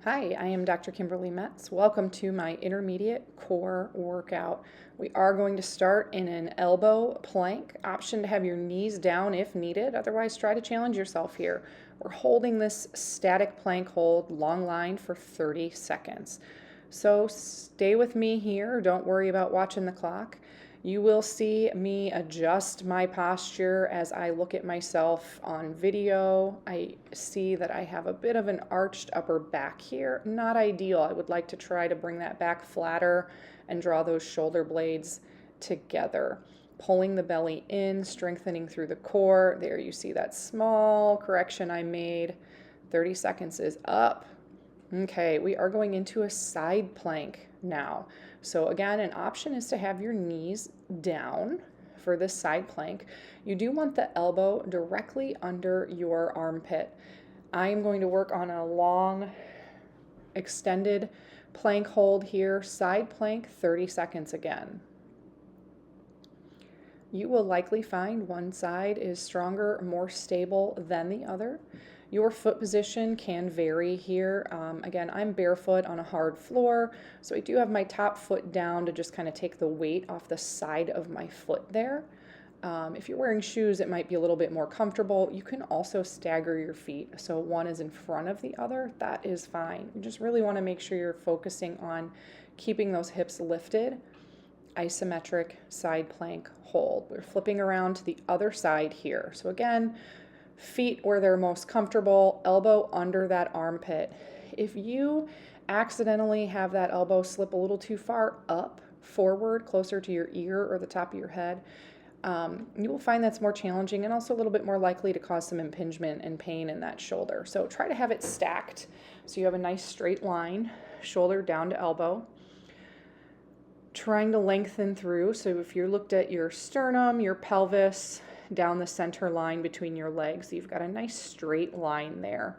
Hi, I am Dr. Kimberly Metz. Welcome to my intermediate core workout. We are going to start in an elbow plank. Option to have your knees down if needed. Otherwise, try to challenge yourself here. We're holding this static plank hold, long line, for 30 seconds. So stay with me here. Don't worry about watching the clock. You will see me adjust my posture as I look at myself on video. I see that I have a bit of an arched upper back here. Not ideal. I would like to try to bring that back flatter and draw those shoulder blades together. Pulling the belly in, strengthening through the core. There you see that small correction I made. 30 seconds is up. Okay, we are going into a side plank now. So again, an option is to have your knees down for this side plank. You do want the elbow directly under your armpit. I am going to work on a long extended plank hold here, side plank, 30 seconds again. You will likely find one side is stronger, more stable than the other. Your foot position can vary here. Again, I'm barefoot on a hard floor, so I do have my top foot down to just kind of take the weight off the side of my foot there. If you're wearing shoes, it might be a little bit more comfortable. You can also stagger your feet, so one is in front of the other. That is fine. You just really want to make sure you're focusing on keeping those hips lifted. Isometric side plank hold. We're flipping around to the other side here. So again, feet where they're most comfortable, elbow under that armpit. If you accidentally have that elbow slip a little too far up, forward, closer to your ear or the top of your head, you will find that's more challenging and also a little bit more likely to cause some impingement and pain in that shoulder. So try to have it stacked so you have a nice straight line, shoulder down to elbow. Trying to lengthen through. So if you looked at your sternum, your pelvis, down the center line between your legs, you've got a nice straight line there.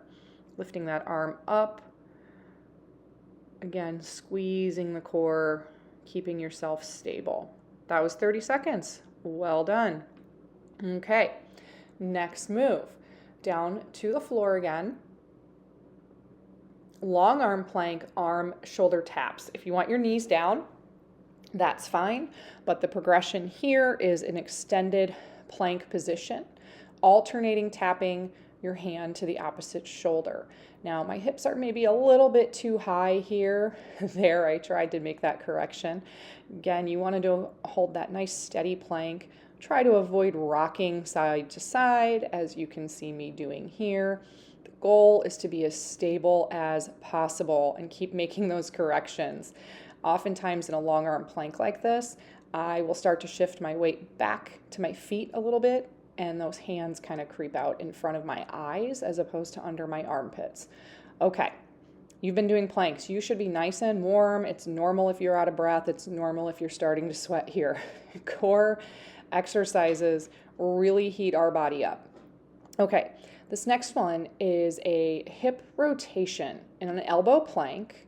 Lifting that arm up. Again, squeezing the core, keeping yourself stable. That was 30 seconds. Well done. Okay, next move. Down to the floor again. Long arm plank, arm shoulder taps. If you want your knees down, that's fine, but the progression here is an extended plank position, alternating tapping your hand to the opposite shoulder. Now my hips are maybe a little bit too high here. There, I tried to make that correction. Again, you want to hold that nice steady plank. Try to avoid rocking side to side, as you can see me doing here. The goal is to be as stable as possible and keep making those corrections. Oftentimes in a long arm plank like this, I will start to shift my weight back to my feet a little bit, and those hands kind of creep out in front of my eyes as opposed to under my armpits. Okay, you've been doing planks. You should be nice and warm. It's normal if you're out of breath. It's normal if you're starting to sweat here. Core exercises really heat our body up. Okay, this next one is a hip rotation in an elbow plank.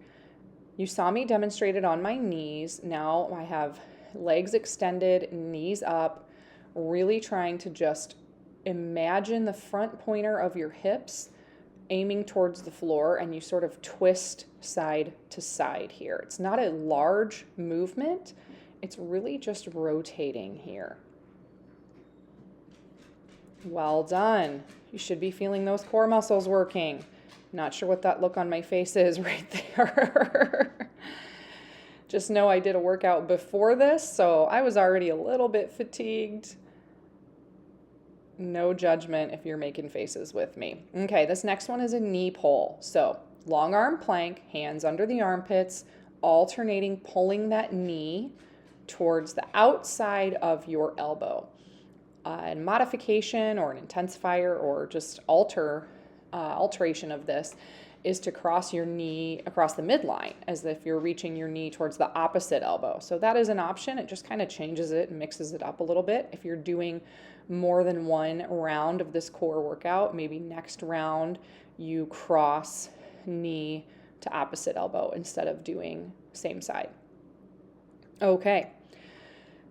You saw me demonstrate it on my knees. Now I have legs extended, knees up, really trying to just imagine the front pointer of your hips aiming towards the floor, and you sort of twist side to side here. It's not a large movement. It's really just rotating here. Well done. You should be feeling those core muscles working. Not sure what that look on my face is right there. Just know I did a workout before this, so I was already a little bit fatigued. No judgment if you're making faces with me. Okay, this next one is a knee pull. So long arm plank, hands under the armpits, alternating, pulling that knee towards the outside of your elbow. A modification or an intensifier or just alteration of this is to cross your knee across the midline as if you're reaching your knee towards the opposite elbow. So that is an option. It just kind of changes it and mixes it up a little bit. If you're doing more than one round of this core workout, maybe next round you cross knee to opposite elbow instead of doing same side. Okay,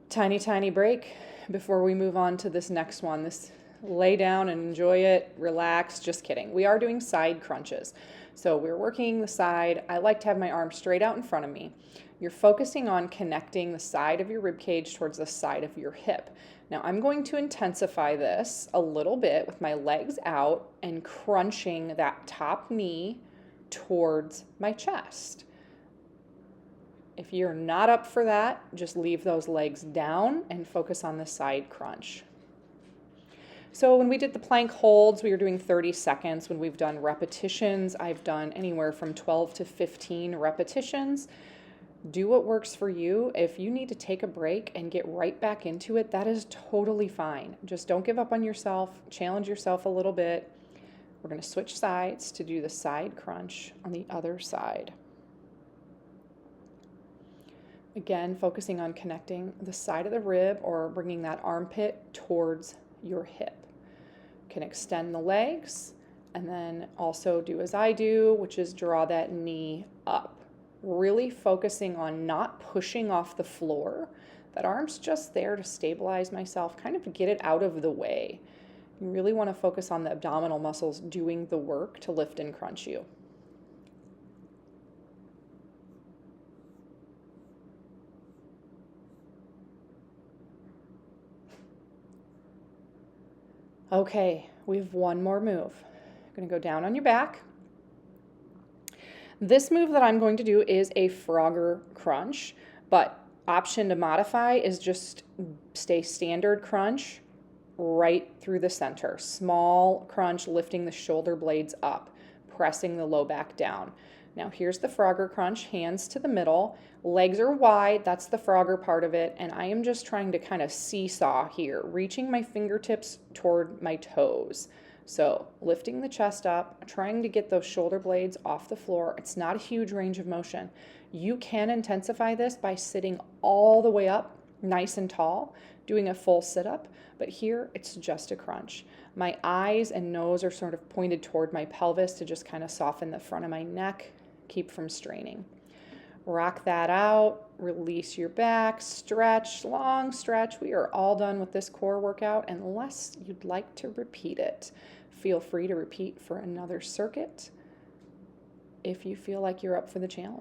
tiny break before we move on to this next one. This lay down and enjoy it, relax. Just kidding. We are doing side crunches. So we're working the side. I like to have my arm straight out in front of me. You're focusing on connecting the side of your rib cage towards the side of your hip. Now I'm going to intensify this a little bit with my legs out and crunching that top knee towards my chest. If you're not up for that, just leave those legs down and focus on the side crunch. So when we did the plank holds, we were doing 30 seconds. When we've done repetitions, I've done anywhere from 12 to 15 repetitions. Do what works for you. If you need to take a break and get right back into it, that is totally fine. Just don't give up on yourself. Challenge yourself a little bit. We're going to switch sides to do the side crunch on the other side. Again, focusing on connecting the side of the rib or bringing that armpit towards your hip. You can extend the legs and then also do as I do, which is draw that knee up. Really focusing on not pushing off the floor. That arm's just there to stabilize myself, kind of get it out of the way. You really want to focus on the abdominal muscles doing the work to lift and crunch you. Okay, we have one more move. You're going to go down on your back. This move that I'm going to do is a Frogger crunch, but option to modify is just stay standard crunch right through the center. Small crunch, lifting the shoulder blades up, pressing the low back down. Now here's the Frogger crunch, hands to the middle, legs are wide, that's the Frogger part of it, and I am just trying to kind of seesaw here, reaching my fingertips toward my toes. So lifting the chest up, trying to get those shoulder blades off the floor. It's not a huge range of motion. You can intensify this by sitting all the way up, nice and tall, doing a full sit-up, but here it's just a crunch. My eyes and nose are sort of pointed toward my pelvis to just kind of soften the front of my neck, keep from straining. Rock that out, release your back, stretch, long stretch. We are all done with this core workout unless you'd like to repeat it. Feel free to repeat for another circuit if you feel like you're up for the challenge.